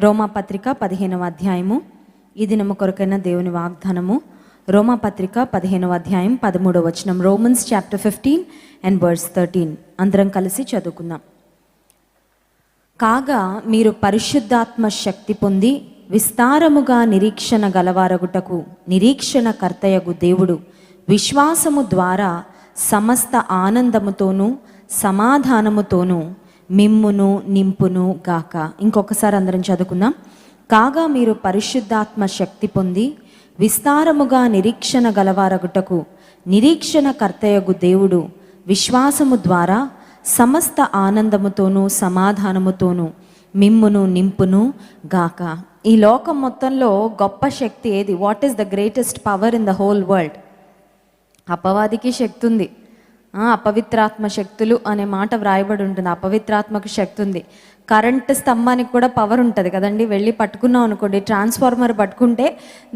రోమాపత్రిక 15వ అధ్యాయము. ఈ దినము కొరకైన దేవుని వాగ్దానము. రోమాపత్రిక 15వ అధ్యాయం 13వ వచనం. Romans chapter 15 and verse 13. అందరం కలిసి చదువుకుందాం. కాగా మీరు పరిశుద్ధాత్మ శక్తి పొంది విస్తారముగా నిరీక్షణ గలవారగుటకు నిరీక్షణ కర్తయగు దేవుడు విశ్వాసము ద్వారా సమస్త ఆనందముతోనూ సమాధానముతోనూ మిమ్మును నింపును గాక. ఇంకొకసారి అందరం చదువుకుందాం. కాగా మీరు పరిశుద్ధాత్మ శక్తి పొంది విస్తారముగా నిరీక్షణ గలవారగుటకు నిరీక్షణ కర్తయగు దేవుడు విశ్వాసము ద్వారా సమస్త ఆనందముతోనూ సమాధానముతోనూ మిమ్మును నింపును గాక. ఈ లోకం మొత్తంలో గొప్ప శక్తి ఏది? What is the greatest power in the whole world? అపవాదికి శక్తి ఉంది. అపవిత్రాత్మ శక్తులు అనే మాట వ్రాయబడి ఉంటుంది. అపవిత్రాత్మకు శక్తి ఉంది. కరెంట్ స్తంభానికి కూడా పవర్ ఉంటుంది కదండి. వెళ్ళి పట్టుకున్నాం అనుకోండి, ట్రాన్స్ఫార్మర్ పట్టుకుంటే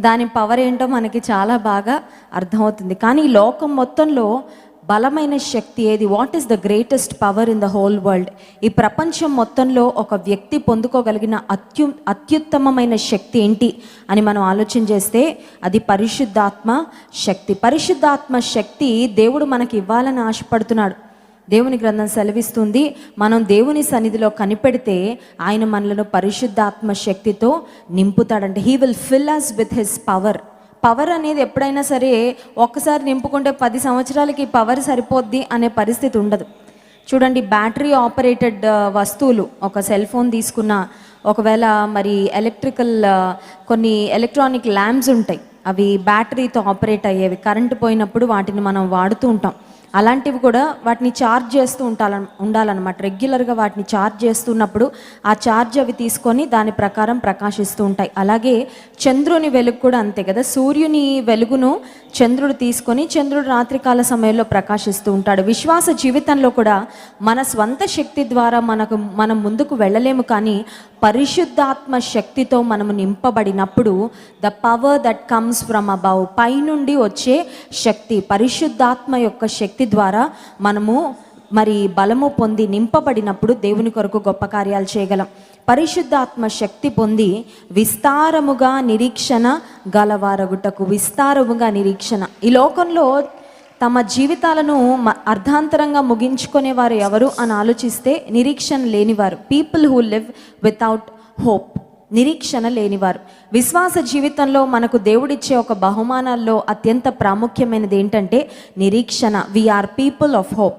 దాని పవర్ ఏంటో మనకి చాలా బాగా అర్థమవుతుంది. కానీ ఈ లోకం మొత్తంలో బలమైన శక్తి ఏది? What is the greatest power in the whole world? ఈ ప్రపంచం మొత్తంలో ఒక వ్యక్తి పొందుకోగలిగిన అత్యుత్తమమైన శక్తి ఏంటి అని మనం ఆలోచన చేస్తే అది పరిశుద్ధాత్మ శక్తి. పరిశుద్ధాత్మ శక్తి దేవుడు మనకి ఇవ్వాలని ఆశపడుతున్నాడు. దేవుని గ్రంథం సెలవిస్తుంది, మనం దేవుని సన్నిధిలో కనిపెడితే ఆయన మనలను పరిశుద్ధాత్మ శక్తితో నింపుతాడంటే. He will fill us with his power. Power అనేది ఎప్పుడైనా సరే ఒక్కసారి నింపుకుంటే 10 సంవత్సరాలకి పవర్ సరిపోద్ది అనే పరిస్థితి ఉండదు. చూడండి, బ్యాటరీ ఆపరేటెడ్ వస్తువులు, ఒక సెల్ ఫోన్ తీసుకున్న, ఒకవేళ మరి ఎలక్ట్రికల్ కొన్ని ఎలక్ట్రానిక్ ల్యాంప్స్ ఉంటాయి, అవి బ్యాటరీతో ఆపరేట్ అయ్యేవి. కరెంటు పోయినప్పుడు వాటిని మనం వాడుతూ ఉంటాం. అలాంటివి కూడా వాటిని ఛార్జ్ చేస్తూ ఉండాలన్నమాట. రెగ్యులర్గా వాటిని ఛార్జ్ చేస్తున్నప్పుడు ఆ ఛార్జ్ అవి తీసుకొని దాని ప్రకారం ప్రకాశిస్తూ ఉంటాయి. అలాగే చంద్రుని వెలుగు కూడా అంతే కదా. సూర్యుని వెలుగును చంద్రుడు తీసుకొని చంద్రుడు రాత్రికాల సమయంలో ప్రకాశిస్తూ ఉంటాడు. విశ్వాస జీవితంలో కూడా మన స్వంత శక్తి ద్వారా మనం ముందుకు వెళ్ళలేము. కానీ పరిశుద్ధాత్మ శక్తితో మనము నింపబడినప్పుడు the power that comes from above, పైనుండి వచ్చే శక్తి, పరిశుద్ధాత్మ యొక్క శక్తి ద్వారా మనము మరి బలము పొంది నింపబడినప్పుడు దేవుని కొరకు గొప్ప కార్యాలు చేయగలం. పరిశుద్ధాత్మ శక్తి పొంది విస్తారముగా నిరీక్షణ గలవారగుటకు. విస్తారముగా నిరీక్షణ. ఈ లోకంలో తమ జీవితాలను అర్ధాంతరంగా ముగించుకునేవారు ఎవరు అని ఆలోచిస్తే నిరీక్షణ లేనివారు. People who live without hope. నిరీక్షణ లేనివారు. విశ్వాస జీవితంలో మనకు దేవుడిచ్చే ఒక బహుమానాల్లో అత్యంత ప్రాముఖ్యమైనది ఏంటంటే నిరీక్షణ. We are people of hope.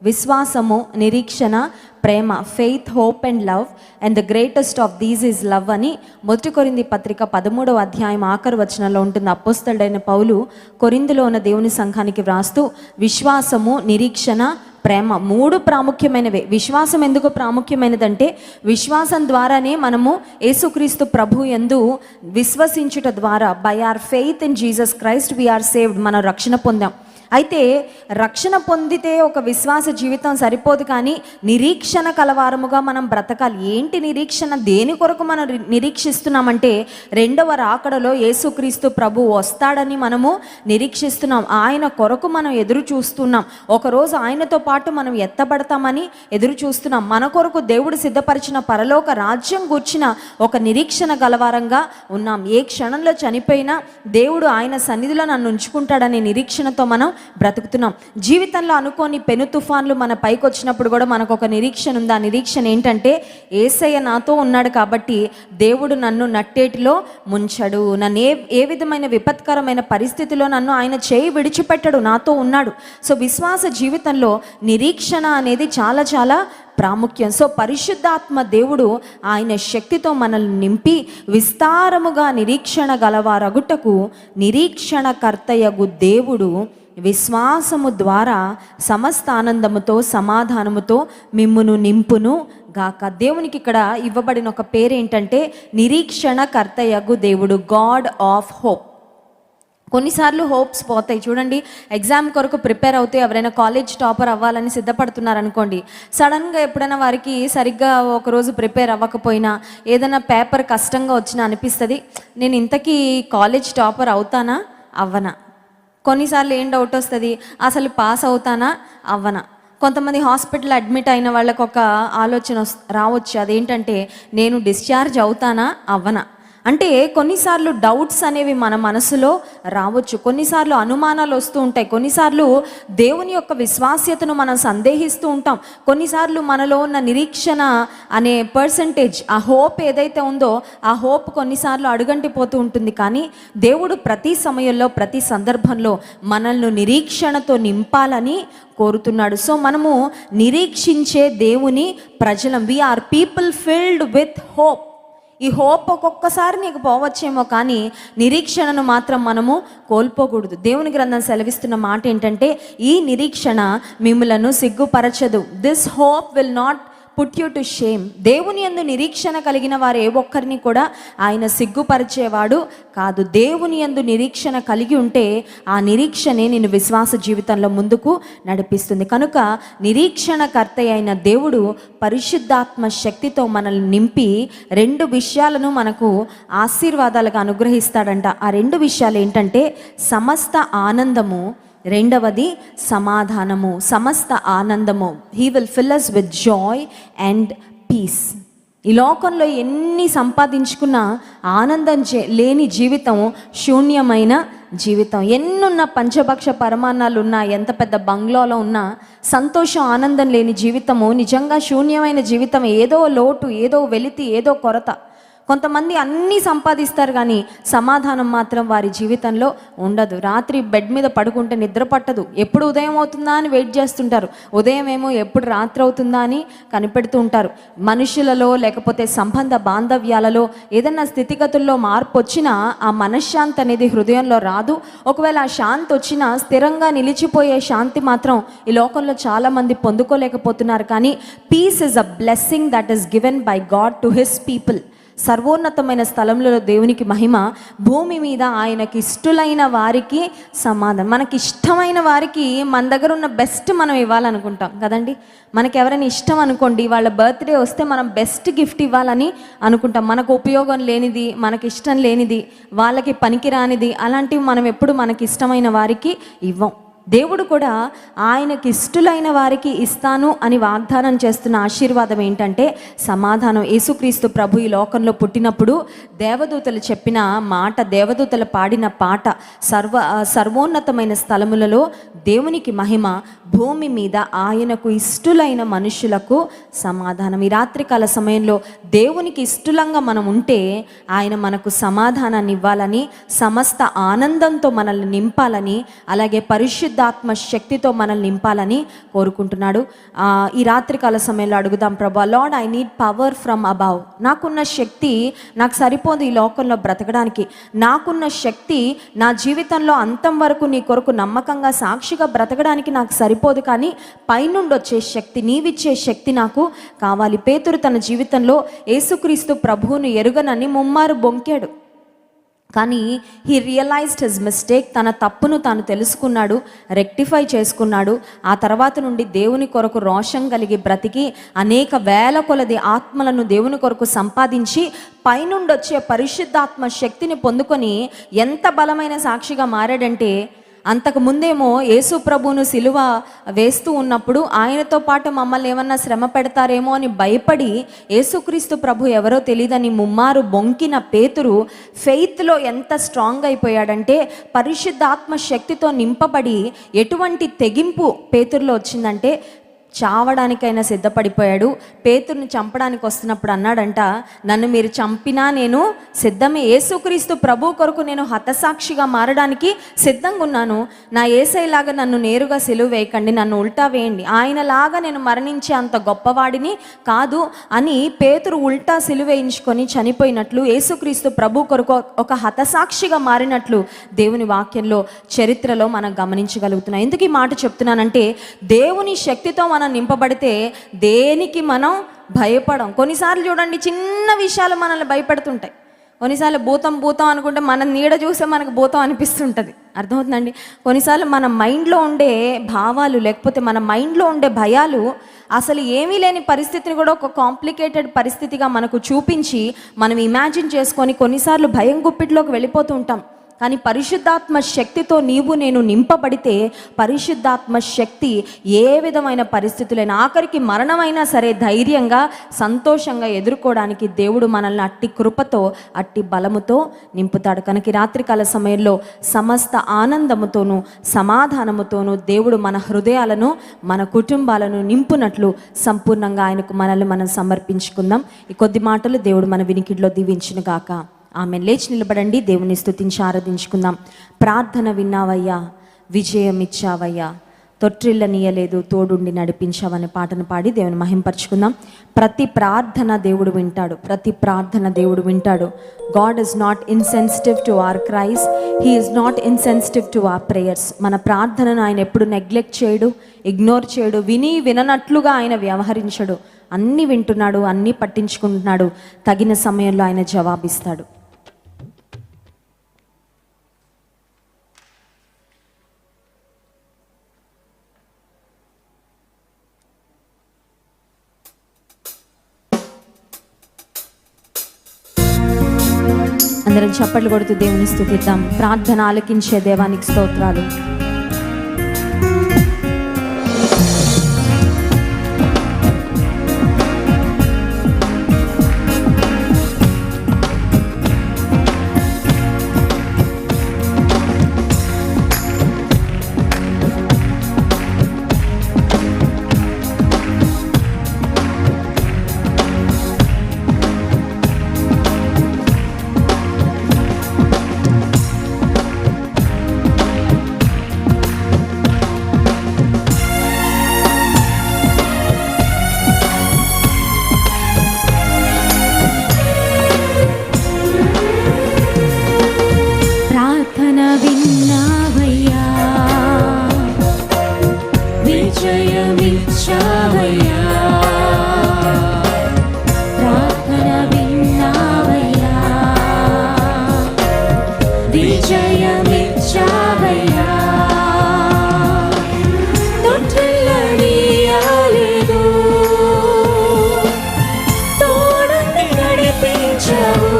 విశ్వాసము, నిరీక్షణ, ప్రేమ, faith, hope and love, and the greatest of these is love అని 1 కొరింథీ పత్రిక 13వ అధ్యాయం ఆఖరి వచనంలో ఉంటుంది. అపోస్తలుడైన పౌలు కొరింథీలో ఉన్న దేవుని సంఘానికి వ్రాస్తూ విశ్వాసము, నిరీక్షణ, ప్రేమ 3 ప్రాముఖ్యమైనవే. విశ్వాసం ఎందుకు ప్రాముఖ్యమైనదంటే విశ్వాసం ద్వారానే మనము యేసుక్రీస్తు ప్రభు యందు విశ్వసించుట ద్వారా by our faith in Jesus Christ we are saved, మనం రక్షణ పొందాం. అయితే రక్షణ పొందితే ఒక విశ్వాస జీవితం సరిపోదు, కానీ నిరీక్షణ కలవారముగా మనం బ్రతకాలి. ఏంటి నిరీక్షణ? దేని కొరకు మనం నిరీక్షిస్తున్నామంటే రెండవ రాకడలో యేసుక్రీస్తు ప్రభు వస్తాడని మనము నిరీక్షిస్తున్నాం. ఆయన కొరకు మనం ఎదురు చూస్తున్నాం. ఒకరోజు ఆయనతో పాటు మనం ఎత్తబడతామని ఎదురు చూస్తున్నాం. మన కొరకు దేవుడు సిద్ధపరిచిన పరలోక రాజ్యం గూర్చిన ఒక నిరీక్షణ గలవారంగా ఉన్నాం. ఏ క్షణంలో చనిపోయినా దేవుడు ఆయన సన్నిధిలో నన్ను ఉంచుకుంటాడనే నిరీక్షణతో మనం బ్రతుకుతున్నాం. జీవితంలో అనుకోని పెను తుఫాన్లు మన పైకి వచ్చినప్పుడు కూడా మనకు ఒక నిరీక్షణ ఉంది. ఆ నిరీక్షణ ఏంటంటే యేసయ్య నాతో ఉన్నాడు కాబట్టి దేవుడు నన్ను నట్టేటిలో ముంచడు. నన్ను ఏ విధమైన విపత్కరమైన పరిస్థితిలో నన్ను ఆయన చేయి విడిచిపెట్టడు, నాతో ఉన్నాడు. సో విశ్వాస జీవితంలో నిరీక్షణ అనేది చాలా చాలా ప్రాముఖ్యం. సో పరిశుద్ధాత్మ దేవుడు ఆయన శక్తితో మనల్ని నింపి విస్తారముగా నిరీక్షణ గలవారగుటకు నిరీక్షణ కర్తయగు దేవుడు విశ్వాసము ద్వారా సమస్త ఆనందముతో సమాధానముతో మిమ్మును నింపును గాక. దేవునికి ఇక్కడ ఇవ్వబడిన ఒక పేరు ఏంటంటే నిరీక్షణ కర్తయగు దేవుడు, గాడ్ ఆఫ్ హోప్. కొన్నిసార్లు హోప్స్ పోతాయి. చూడండి, ఎగ్జామ్ కొరకు ప్రిపేర్ అవుతే ఎవరైనా కాలేజ్ టాపర్ అవ్వాలని సిద్ధపడుతున్నారు అనుకోండి, సడన్గా ఎప్పుడైనా వారికి సరిగ్గా ఒకరోజు ప్రిపేర్ అవ్వకపోయినా ఏదైనా పేపర్ కష్టంగా వచ్చినా అనిపిస్తుంది, నేను ఇంతకీ కాలేజ్ టాపర్ అవుతానా అవ్వనా? కొన్నిసార్లు ఏం డౌట్ వస్తుంది, అసలు పాస్ అవుతానా అవ్వనా? కొంతమంది హాస్పిటల్ అడ్మిట్ అయిన వాళ్ళకు ఒక ఆలోచన రావచ్చు, అదేంటంటే నేను డిశ్చార్జ్ అవుతానా అవ్వనా. అంటే కొన్నిసార్లు డౌట్స్ అనేవి మన మనసులో రావచ్చు, కొన్నిసార్లు అనుమానాలు వస్తూ ఉంటాయి, కొన్నిసార్లు దేవుని యొక్క విశ్వాస్యతను మనం సందేహిస్తూ ఉంటాం, కొన్నిసార్లు మనలో ఉన్న నిరీక్షణ అనే పర్సంటేజ్, ఆ హోప్ ఏదైతే ఉందో ఆ హోప్ కొన్నిసార్లు అడుగంటిపోతూ ఉంటుంది. కానీ దేవుడు ప్రతి సమయంలో ప్రతి సందర్భంలో మనల్ని నిరీక్షణతో నింపాలని కోరుతున్నాడు. సో మనము నిరీక్షించే దేవుని ప్రజలం. We are people filled with hope. ఈ హోప్ ఒక్కొక్కసారి నీకు పోవచ్చేమో, కానీ నిరీక్షణను మాత్రం మనము కోల్పోకూడదు. దేవుని గ్రంథం సెలవిస్తున్న మాట ఏంటంటే, ఈ నిరీక్షణ మిమ్ములను సిగ్గుపరచదు. This hope will not put you to shame. దేవుని యందు నిరీక్షణ కలిగిన వారు ఏ ఒక్కరిని కూడా ఆయన సిగ్గుపరిచేవాడు కాదు. దేవుని యందు నిరీక్షణ కలిగి ఉంటే ఆ నిరీక్షనే నేను విశ్వాస జీవితంలో ముందుకు నడిపిస్తుంది. కనుక నిరీక్షణకర్త అయిన దేవుడు పరిశుద్ధాత్మ శక్తితో మనల్ని నింపి 2 విషయాలను మనకు ఆశీర్వాదాలుగా అనుగ్రహిస్తాడంట. ఆ 2 విషయాలు ఏంటంటే సమస్త ఆనందము, రెండవది సమాధానము. సమస్త ఆనందము, he will fill us with joy and peace. ఈ లోకంలో ఎన్ని సంపాదించుకున్నా ఆనందం లేని జీవితం శూన్యమైన జీవితం. ఎన్నున్న పంచభక్ష పరమాన్నాలు ఉన్నా, ఎంత పెద్ద బంగ్లాలో ఉన్నా సంతోషం ఆనందం లేని జీవితము నిజంగా శూన్యమైన జీవితం. ఏదో లోటు, ఏదో వెలితి, ఏదో కొరత. కొంతమంది అన్నీ సంపాదిస్తారు కానీ సమాధానం మాత్రం వారి జీవితంలో ఉండదు. రాత్రి బెడ్ మీద పడుకుంటే నిద్ర పట్టదు, ఎప్పుడు ఉదయం అవుతుందా అని వెయిట్ చేస్తుంటారు, ఉదయం ఏమో ఎప్పుడు రాత్రి అవుతుందా అని కనిపెడుతూ ఉంటారు. మనుషులలో లేకపోతే సంబంధ బాంధవ్యాలలో ఏదన్నా స్థితిగతుల్లో మార్పు వచ్చినా ఆ మనశ్శాంతి అనేది హృదయంలో రాదు. ఒకవేళ ఆ శాంతి వచ్చినా స్థిరంగా నిలిచిపోయే శాంతి మాత్రం ఈ లోకంలో చాలామంది పొందుకోలేకపోతున్నారు. కానీ peace is a blessing that is given by God to his people. సర్వోన్నతమైన స్థలంలో దేవునికి మహిమ, భూమి మీద ఆయనకి ఇష్టలైన వారికి సమాధానం. మనకి ఇష్టమైన వారికి మన దగ్గర ఉన్న బెస్ట్ మనం ఇవ్వాలనుకుంటాం కదండి. మనకి ఎవరైనా ఇష్టం అనుకోండి, వాళ్ళ బర్త్డే వస్తే మనం బెస్ట్ గిఫ్ట్ ఇవ్వాలని అనుకుంటాం. మనకు ఉపయోగం లేనిది, మనకి ఇష్టం లేనిది, వాళ్ళకి పనికిరానిది, అలాంటివి మనం ఎప్పుడు మనకి ఇష్టమైన వారికి ఇవ్వం. దేవుడు కూడా ఆయనకి ఇష్టలైన వారికి ఇస్తాను అని వాగ్దానం చేస్తున్న ఆశీర్వాదం ఏంటంటే సమాధానం. యేసుక్రీస్తు ప్రభు ఈ లోకంలో పుట్టినప్పుడు దేవదూతలు చెప్పిన మాట, దేవదూతలు పాడిన పాట, సర్వోన్నతమైన స్థలములలో దేవునికి మహిమ, భూమి మీద ఆయనకు ఇష్టలైన మనుషులకు సమాధానం. ఈ రాత్రికాల సమయంలో దేవునికి ఇష్టలంగా మనం ఉంటే ఆయన మనకు సమాధానాన్ని ఇవ్వాలని, సమస్త ఆనందంతో మనల్ని నింపాలని, అలాగే పరిశుద్ధాత్మ శక్తితో మనల్ని నింపాలని కోరుకుంటున్నాడు. ఈ రాత్రికాల సమయంలో అడుగుదాం, ప్రభా lord I need power from above. నాకున్న శక్తి నాకు సరిపోదు ఈ లోకంలో బ్రతకడానికి. నాకున్న శక్తి నా జీవితంలో అంతం వరకు నీ కొరకు నమ్మకంగా సాక్షిగా బ్రతకడానికి నాకు సరిపోదు, కానీ పైనుండి వచ్చే శక్తి, నీవిచ్చే శక్తి నాకు కావాలి. పేతురు తన జీవితంలో యేసుక్రీస్తు ప్రభువును ఎరుగనని ముమ్మారు బొంకాడు, కానీ హీ రియలైజ్డ్ హిజ్ మిస్టేక్. తన తప్పును తాను తెలుసుకున్నాడు, రెక్టిఫై చేసుకున్నాడు. ఆ తర్వాత నుండి దేవుని కొరకు రోషం కలిగి బ్రతికి అనేక వేల కొలది ఆత్మలను దేవుని కొరకు సంపాదించి పైనుండి వచ్చే పరిశుద్ధాత్మ శక్తిని పొందుకొని ఎంత బలమైన సాక్షిగా మారాడంటే, అంతకు ముందేమో యేసు ప్రభువును సిలువ వేస్తూ ఉన్నప్పుడు ఆయనతో పాటు మమ్మల్ని ఏమన్నా శ్రమ పెడతారేమో అని భయపడి యేసుక్రీస్తు ప్రభు ఎవరో తెలియదని ముమ్మారు బొంకిన పేతురు ఫెయిత్లో ఎంత స్ట్రాంగ్ అయిపోయాడంటే, పరిశుద్ధాత్మ శక్తితో నింపబడి ఎటువంటి తెగింపు పేతురులో వచ్చిందంటే చావడానికైనా సిద్ధపడిపోయాడు. పేతురుని చంపడానికి వస్తున్నప్పుడు అన్నాడంట, నన్ను మీరు చంపినా నేను సిద్ధమే, యేసుక్రీస్తు ప్రభు కొరకు నేను హతసాక్షిగా మారడానికి సిద్ధంగా ఉన్నాను. నా యేసయ్యలాగా నన్ను నేరుగా సిలువ వేయకండి, నన్ను ఉల్టా వేయండి, ఆయనలాగా నేను మరణించే అంత గొప్పవాడిని కాదు అని పేతురు ఉల్టా సిలువ వేయించుకొని చనిపోయినట్లు, యేసుక్రీస్తు ప్రభు కొరకు ఒక హతసాక్షిగా మారినట్లు దేవుని వాక్యంలో, చరిత్రలో మనం గమనించగలుగుతున్నాం. ఎందుకు ఈ మాట చెప్తున్నానంటే, దేవుని శక్తితో మనం నింపబడితే దేనికి మనం భయపడం. కొన్నిసార్లు చూడండి, చిన్న విషయాలు మనల్ని భయపెడుతుంటాయి. కొన్నిసార్లు భూతం భూతం అనుకుంటే మన నీడ చూస్తే మనకు భూతం అనిపిస్తుంటుంది. అర్థమవుతుందండి? కొన్నిసార్లు మన మైండ్లో ఉండే భావాలు, లేకపోతే మన మైండ్లో ఉండే భయాలు అసలు ఏమీ లేని పరిస్థితిని కూడా ఒక కాంప్లికేటెడ్ పరిస్థితిగా మనకు చూపించి మనం ఇమాజిన్ చేసుకొని కొన్నిసార్లు భయం గుప్పిట్లోకి వెళ్ళిపోతూ ఉంటాం. కానీ పరిశుద్ధాత్మ శక్తితో నీవు నేను నింపబడితే పరిశుద్ధాత్మ శక్తి ఏ విధమైన పరిస్థితులైనా, ఆఖరికి మరణమైనా సరే ధైర్యంగా సంతోషంగా ఎదుర్కోవడానికి దేవుడు మనల్ని అట్టి కృపతో అట్టి బలముతో నింపుతాడు. కనుక రాత్రికాల సమయంలో సమస్త ఆనందముతోనూ సమాధానముతోనూ దేవుడు మన హృదయాలను మన కుటుంబాలను నింపునట్లు సంపూర్ణంగా ఆయనకు మనల్ని మనం సమర్పించుకుందాం. ఈ కొద్ది మాటలు దేవుడు మన వినికిడిలో దీవించును గాక. ఆమె లేచి నిలబడండి, దేవుని స్తుతించి ఆరాధించుకుందాం. ప్రార్థన విన్నావయ్యా, విజయం ఇచ్చావయ్యా, తొట్టిల్లనీయలేదు, తోడుండి నడిపించావనే పాటను పాడి దేవుని మహింపరచుకుందాం. ప్రతి ప్రార్థన దేవుడు వింటాడు, ప్రతి ప్రార్థన దేవుడు వింటాడు. God is not insensitive to our cries, he is not insensitive to our prayers. మన ప్రార్థనను ఆయన ఎప్పుడు నెగ్లెక్ట్ చేయడు, ఇగ్నోర్ చేయడు, విననట్లుగా ఆయన వ్యవహరించడు. అన్నీ వింటున్నాడు, అన్నీ పట్టించుకుంటున్నాడు. తగిన సమయంలో ఆయన జవాబిస్తాడు. అందరం చప్పట్లు కొడుతూ దేవుని స్తుతిద్దాం. ప్రార్థన ఆలకించే దేవానికి స్తోత్రాలు. విన్నావయ్యా, విజయమిచ్చావయ్యా, ప్రార్థన విన్నావయ్యా, విజయమిచ్చావయ్యా, తొట్టిల్లనీయలేదు, తోడుండి నడిపించావు,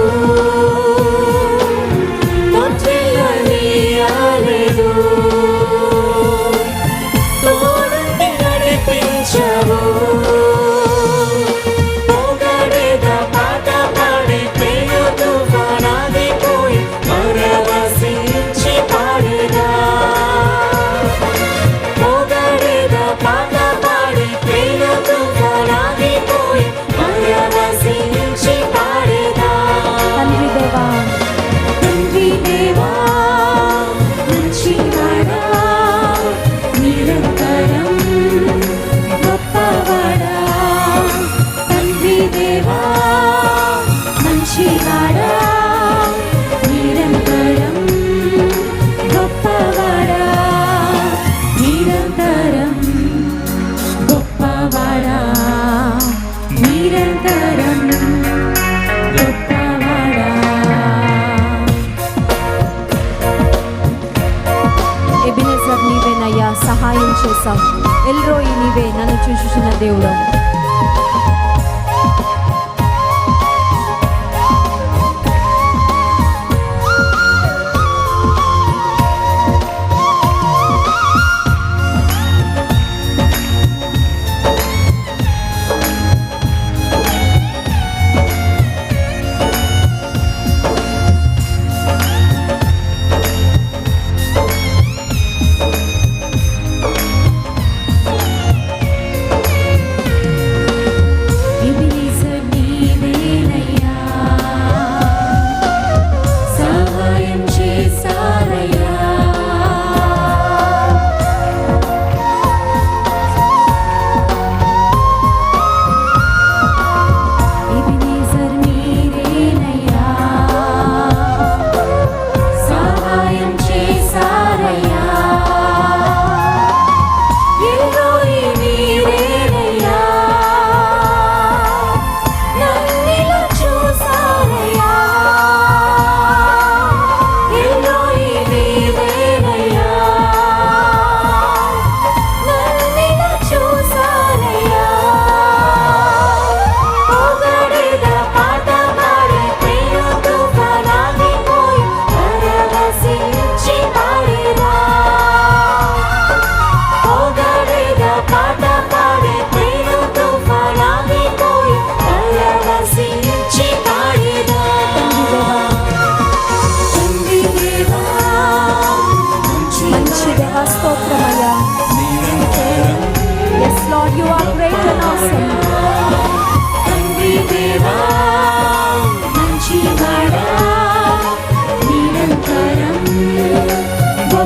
నీవేనయ్యా సహాయం చేశావు. ఎల్రోయి నీవే నన్ను చూచుచున్న దేవుడు.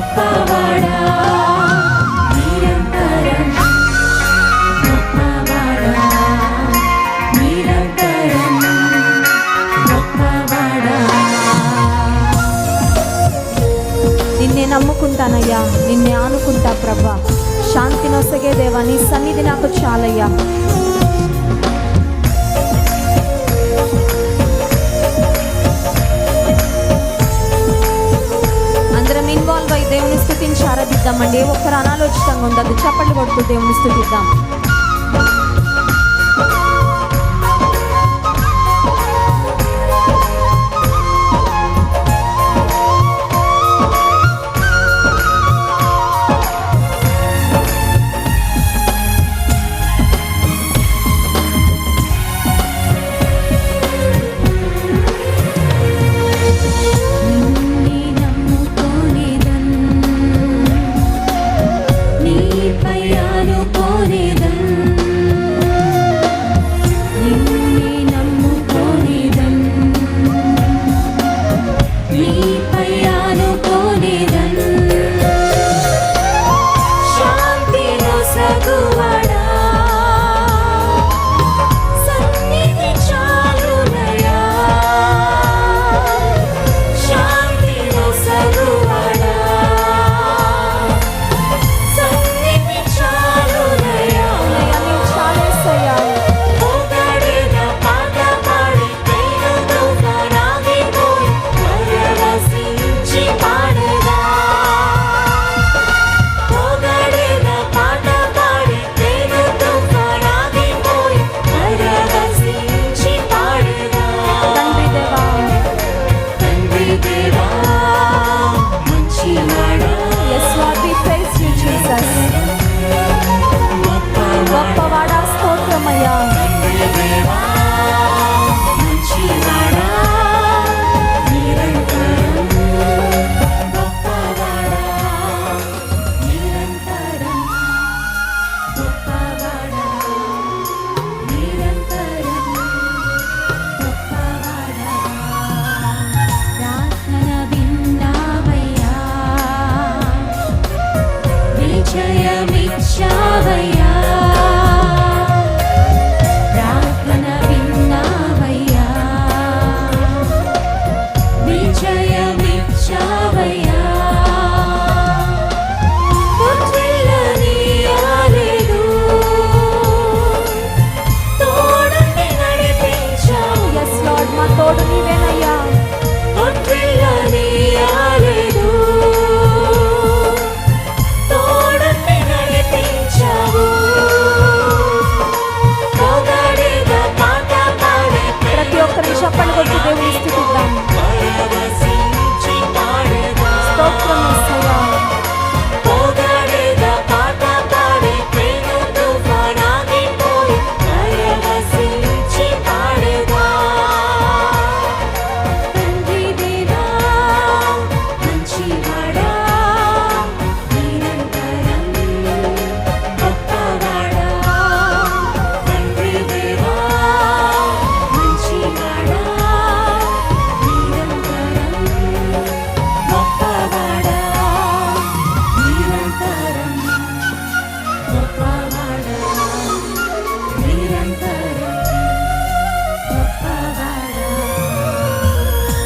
గొప్పవాడా నిరంతరం, గొప్పవాడా నిరంతరం, గొప్పవాడా. నిన్నే నమ్ముకుంటానయ్యా, నిన్నే ఆనుకుంటా ప్రభా. శాంతి నొసగే దేవా, నీ సన్నిధి నాకు చాలయ్యా. అందరం ఇన్వాల్వ్ అయ్యి దేవుని స్తుతించి ఆరాధిద్దామండి. ఏ ఒక్కరు అనాలోచితంగా ఉండదు, చప్పట్లు కొడుతూ దేవుని స్తుతిద్దాం.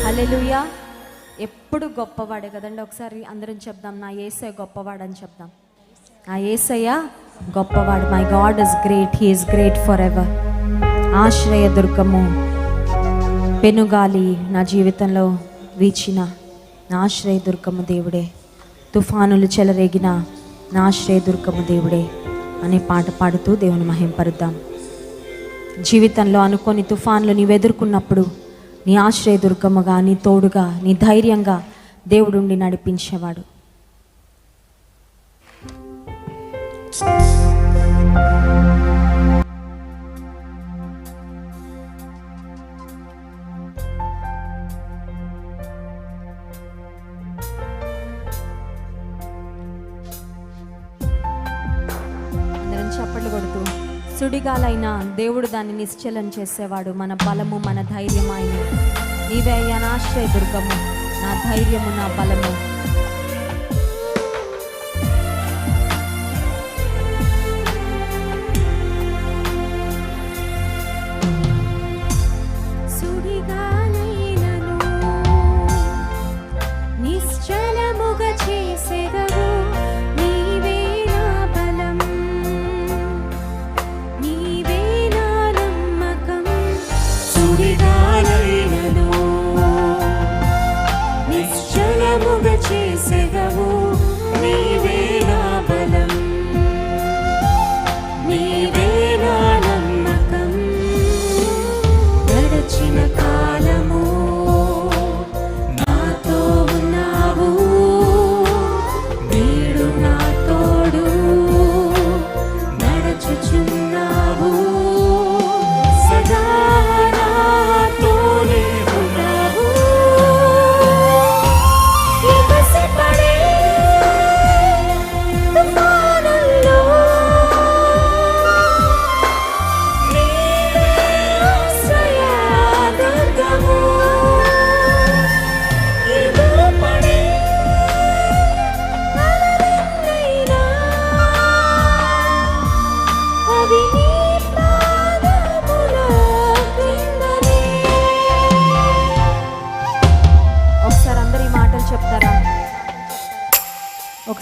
హల్లెలూయా. ఎప్పుడు గొప్పవాడే కదండి. ఒకసారి అందరం చెప్దాం, నా యేసయ్య గొప్పవాడు అని చెప్దాం. నా యేసయ్య గొప్పవాడు. My God is great, he is great for ever. ఆశ్రయ దుర్గము, పెనుగాలి నా జీవితంలో వీచిన నా ఆశ్రయ దుర్గము దేవుడే, తుఫానులు చెలరేగిన నా ఆశ్రయ దుర్గము దేవుడే అనే పాట పాడుతూ దేవుని మహింపరుద్దాం. జీవితంలో అనుకోని తుఫాన్లు నీవు ఎదుర్కొన్నప్పుడు నీ ఆశ్రయ దుర్గముగా, నీ తోడుగా, నీ ధైర్యంగా దేవుడుండి నడిపించేవాడు. అందరం చప్పట్లు కొడుతూ, సుడిగాలైనా దేవుడు దాన్ని నిశ్చలం చేసేవాడు. మన బలము, మన ధైర్యం ఆయన. నీవే అయ్యా నా ఆశ్రయ దుర్గము, నా ధైర్యము, నా బలము.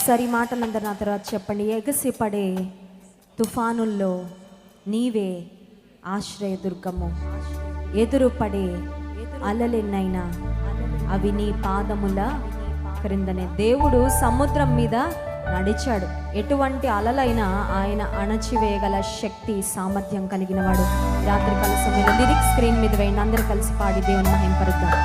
ఒకసారి ఈ మాటలందరూ నా తర్వాత చెప్పండి. ఎగసిపడే తుఫానుల్లో నీవే ఆశ్రయదుర్గము, ఎదురుపడే అలలెన్నైనా అవి నీ పాదముల క్రిందనే. దేవుడు సముద్రం మీద నడిచాడు. ఎటువంటి అలలైనా ఆయన అణచివేయగల శక్తి సామర్థ్యం కలిగిన వాడు. రాత్రికాల సమయంలో లిరిక్స్ స్క్రీన్ మీద వేయండి, అందరూ కలిసి పాడి దేవుని మహింపరుద్దాం.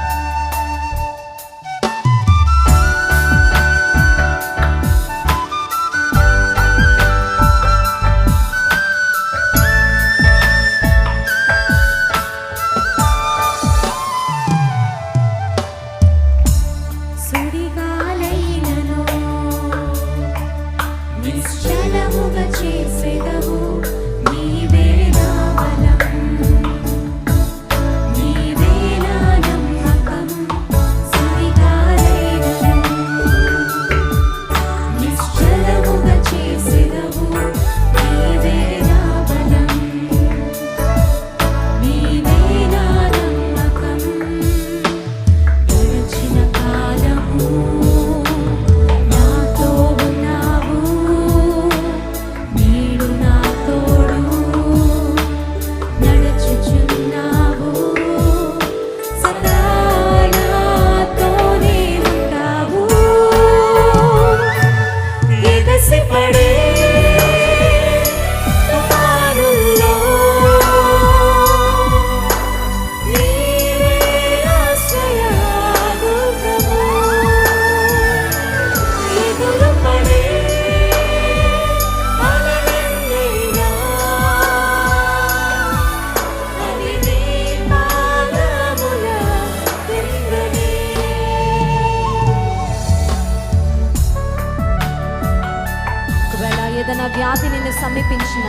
ఏదైనా వ్యాధి నిన్ను సమీపించిన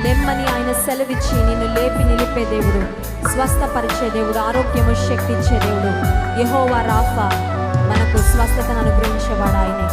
లెమ్మని ఆయన సెలవిచ్చి నిన్ను లేపి నిలిపే దేవుడు, స్వస్థపరిచే దేవుడు, ఆరోగ్యము శక్తి ఇచ్చే దేవుడు. యెహోవా రాఫా, మనకు స్వస్థతను అనుగ్రహించేవాడు ఆయనే.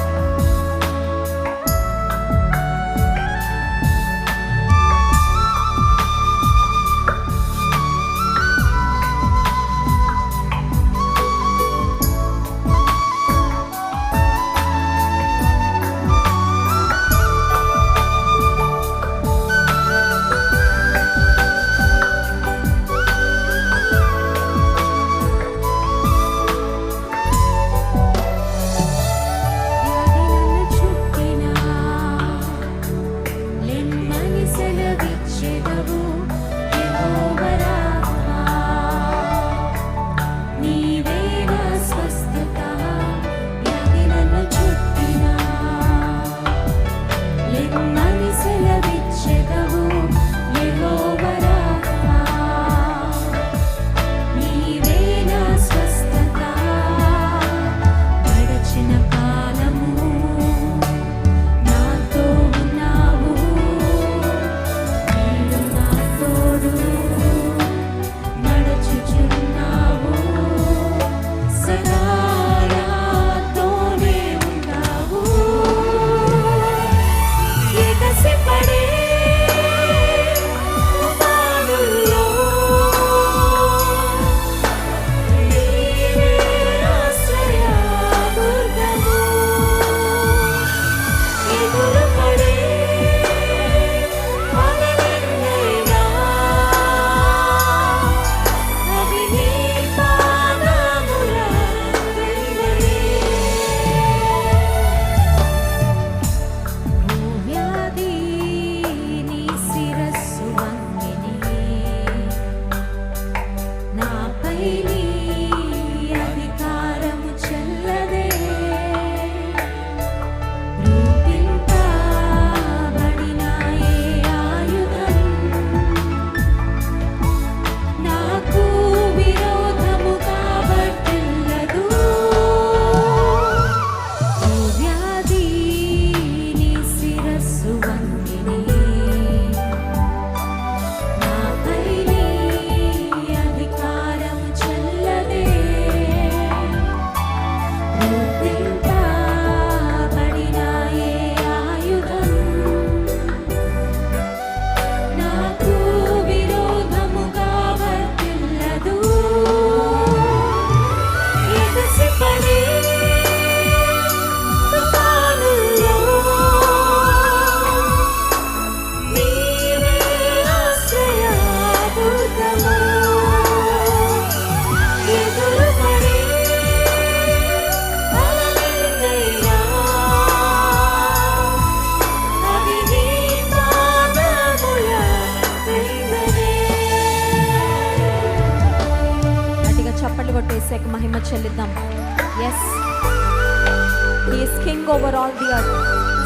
చప్పట్లు కొట్టేసాక మహిమ చెల్లిద్దాం. Yes, he is king over all the earth.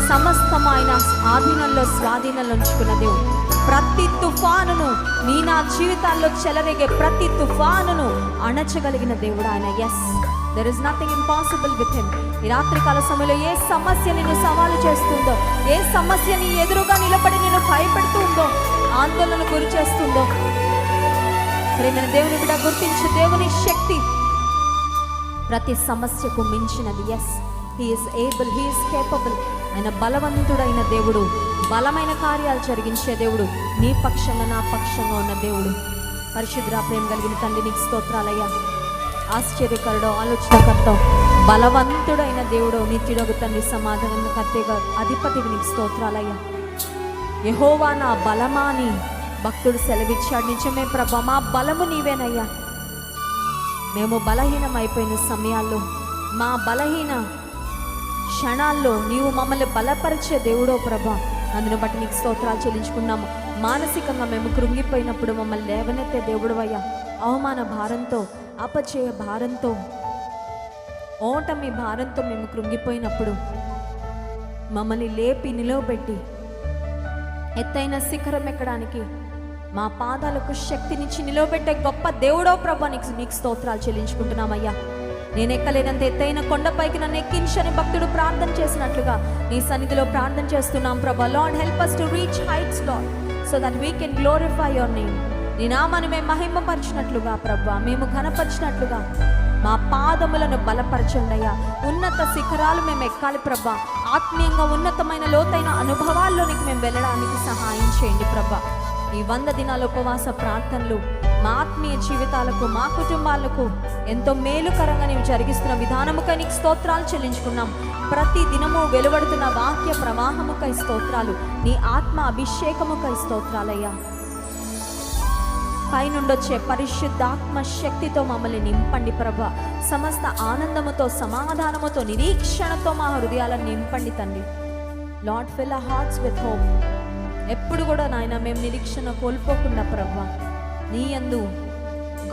సమస్తము ఆయన ఆధీనంలో స్వాధీనంలో ఉంచుకున్న దేవుడు. ప్రతి తుఫానును నా జీవితాల్లో చెలరేగే ప్రతి తుఫానును అణచగలిగిన దేవుడు ఆయన. Yes, there is nothing impossible with him. ఈ రాత్రికాల సమయంలో ఏ సమస్య నిన్ను సవాలు చేస్తుందో, ఏ సమస్య నీ ఎదురుగా నిలబడి నిన్ను భయపెడుతుందో, ఆందోళన గురి చేస్తుందో, ప్రేమైన దేవుని బిడ్డ గుర్తించు, దేవుని శక్తి ప్రతి సమస్యకు మించినది. Yes, he is able, he is capable. ఆయన బలవంతుడైన దేవుడు, బలమైన కార్యాలు జరిగించే దేవుడు, నీ పక్షంగా నా పక్షంగా ఉన్న దేవుడు. పరిశుద్ధ ప్రేమ కలిగిన తండ్రి నీకు స్తోత్రాలయ్యా. ఆశ్చర్యకరుడో, ఆలోచనకర్త, బలవంతుడైన దేవుడు, నిత్యుడగు తండ్రి, సమాధానం కర్తగా అధిపతివి నీకు స్తోత్రాలయ్యా. యెహోవా నా బలమా అని భక్తుడు సెలవిచ్చాడు. నిజమే ప్రభా, మా బలము నీవేనయ్యా. మేము బలహీనం అయిపోయిన సమయాల్లో, మా బలహీన క్షణాల్లో నీవు మమ్మల్ని బలపరిచే దేవుడో ప్రభా. అందును బట్టి నీకు స్తోత్రాలు చెల్లించుకున్నాము. మానసికంగా మేము కృంగిపోయినప్పుడు మమ్మల్ని లేవనెత్తే దేవుడు అయ్యా. అవమాన భారంతో, అపచయ భారంతో, ఓటమి భారంతో మేము కృంగిపోయినప్పుడు మమ్మల్ని లేపి నిలవబెట్టి ఎత్తైన శిఖరం ఎక్కడానికి మా పాదాలకు శక్తినిచ్చి నిలవబెట్టే గొప్ప దేవుడో ప్రభా, నీకు స్తోత్రాలు చెల్లించుకుంటున్నామయ్యా. నేను ఎక్కలేనంత ఎత్తైన కొండపైకి నన్ను ఎక్కించని భక్తుడు ప్రార్థన చేసినట్లుగా నీ సన్నిధిలో ప్రార్థన చేస్తున్నాం ప్రభా. Lord, help us to reach heights, Lord, so that we can glorify your name. నీ నామాన్ని మేము మహిమపరిచినట్లుగా ప్రభా, మేము ఘనపరిచినట్లుగా మా పాదములను బలపరచండి అయ్యా. ఉన్నత శిఖరాలు మేము ఎక్కాలి ప్రభా. ఆత్మీయంగా ఉన్నతమైన లోతైన అనుభవాల్లోనికి మేము వెళ్ళడానికి సహాయం చేయండి ప్రభా. ఈ 100 దినాల ఉపవాస ప్రార్థనలు మా ఆత్మీయ జీవితాలకు, మా కుటుంబాలకు ఎంతో మేలుకరంగా నీవు జరిగిస్తున్న విధానముకై నీకు స్తోత్రాలు చెల్లించుకున్నాం. ప్రతి దినము వెలువడుతున్న వాక్య ప్రవాహముకై స్తోత్రాలు, నీ ఆత్మ అభిషేకముకై స్తోత్రాలయ్యా. పైనుండొచ్చే పరిశుద్ధాత్మ శక్తితో మమ్మల్ని నింపండి ప్రభా. సమస్త ఆనందముతో, సమాధానముతో, నిరీక్షణతో మా హృదయాలను నింపండి తండ్రి. Lord, fill our hearts with hope. ఎప్పుడు కూడా నాయన మేము నిరీక్షణ కోల్పోకుండా ప్రభా, నీ యందు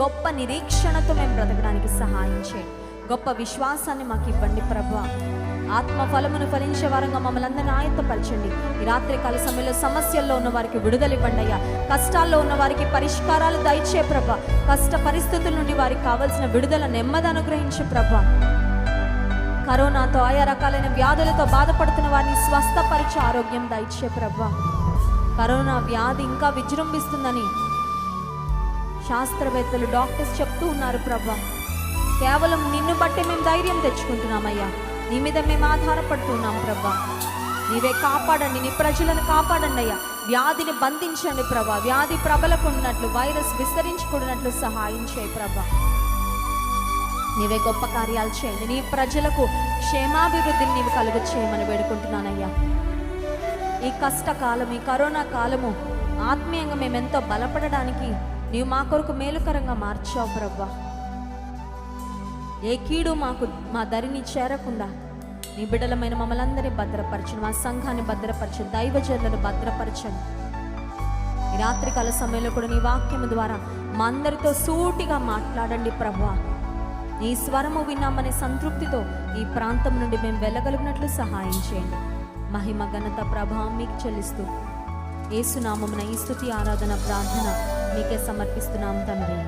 గొప్ప నిరీక్షణతో మేము బ్రతకడానికి సహాయం చేయండి. గొప్ప విశ్వాసాన్ని మాకు ఇవ్వండి ప్రభా. ఆత్మ ఫలమును ఫలించే వారంగా మమ్మల్ని అందరినీ ఆయత్తపరచండి. ఈ రాత్రి కాల సమయంలో సమస్యల్లో ఉన్న వారికి విడుదల ఇవ్వండి అయ్యా. కష్టాల్లో ఉన్న వారికి పరిష్కారాలు దయచే ప్రభా. కష్ట పరిస్థితుల నుండి వారికి కావలసిన విడుదల, నెమ్మది అనుగ్రహించే ప్రభా. కరోనాతో, ఆయా రకాలైన వ్యాధులతో బాధపడుతున్న వారిని స్వస్థపరిచే ఆరోగ్యం దయచే ప్రభా. కరోనా వ్యాధి ఇంకా విజృంభిస్తుందని శాస్త్రవేత్తలు, డాక్టర్స్ చెప్తూ ఉన్నారు ప్రభా. కేవలం నిన్ను బట్టి మేము ధైర్యం తెచ్చుకుంటున్నామయ్యా. నీ మీద మేము ఆధారపడుతున్నాం ప్రభా. నీవే కాపాడండి, నీ ప్రజలను కాపాడండి అయ్యా. వ్యాధిని బంధించండి ప్రభా. వ్యాధి ప్రబలకుండానట్లు, వైరస్ విస్తరించకూడనట్లు సహాయం చేయి ప్రభా. నీవే గొప్ప కార్యాలు చేయండి. నీ ప్రజలకు క్షేమాభివృద్ధిని నీవు కలుగ చేయమని వేడుకుంటున్నానయ్యా. ఈ కష్టకాలం, ఈ కరోనా కాలము ఆత్మీయంగా మేమెంతో బలపడడానికి నీవు మా కొరకు మేలుకరంగా మార్చావు ప్రభా. ఏ కీడు మా దరిని చేరకుండా నీ బిడ్డలమైన మమ్మల్ని అందరినీ భద్రపరచండి. మా సంఘాన్ని భద్రపరచండి, దైవజనులను భద్రపరచండి. ఈ రాత్రికాల సమయంలో కూడా నీ వాక్యము ద్వారా మా అందరితో సూటిగా మాట్లాడండి ప్రభా. నీ స్వరము విన్నామనే సంతృప్తితో ఈ ప్రాంతం నుండి మేము వెళ్ళగలిగినట్లు సహాయం చేయండి. మహిమ, ఘనత, ప్రభావం మీకు చెల్లిస్తూ యేసు నామమున ఈ స్తుతి, ఆరాధన, ప్రార్థన మీకే సమర్పిస్తున్నాం తండ్రి.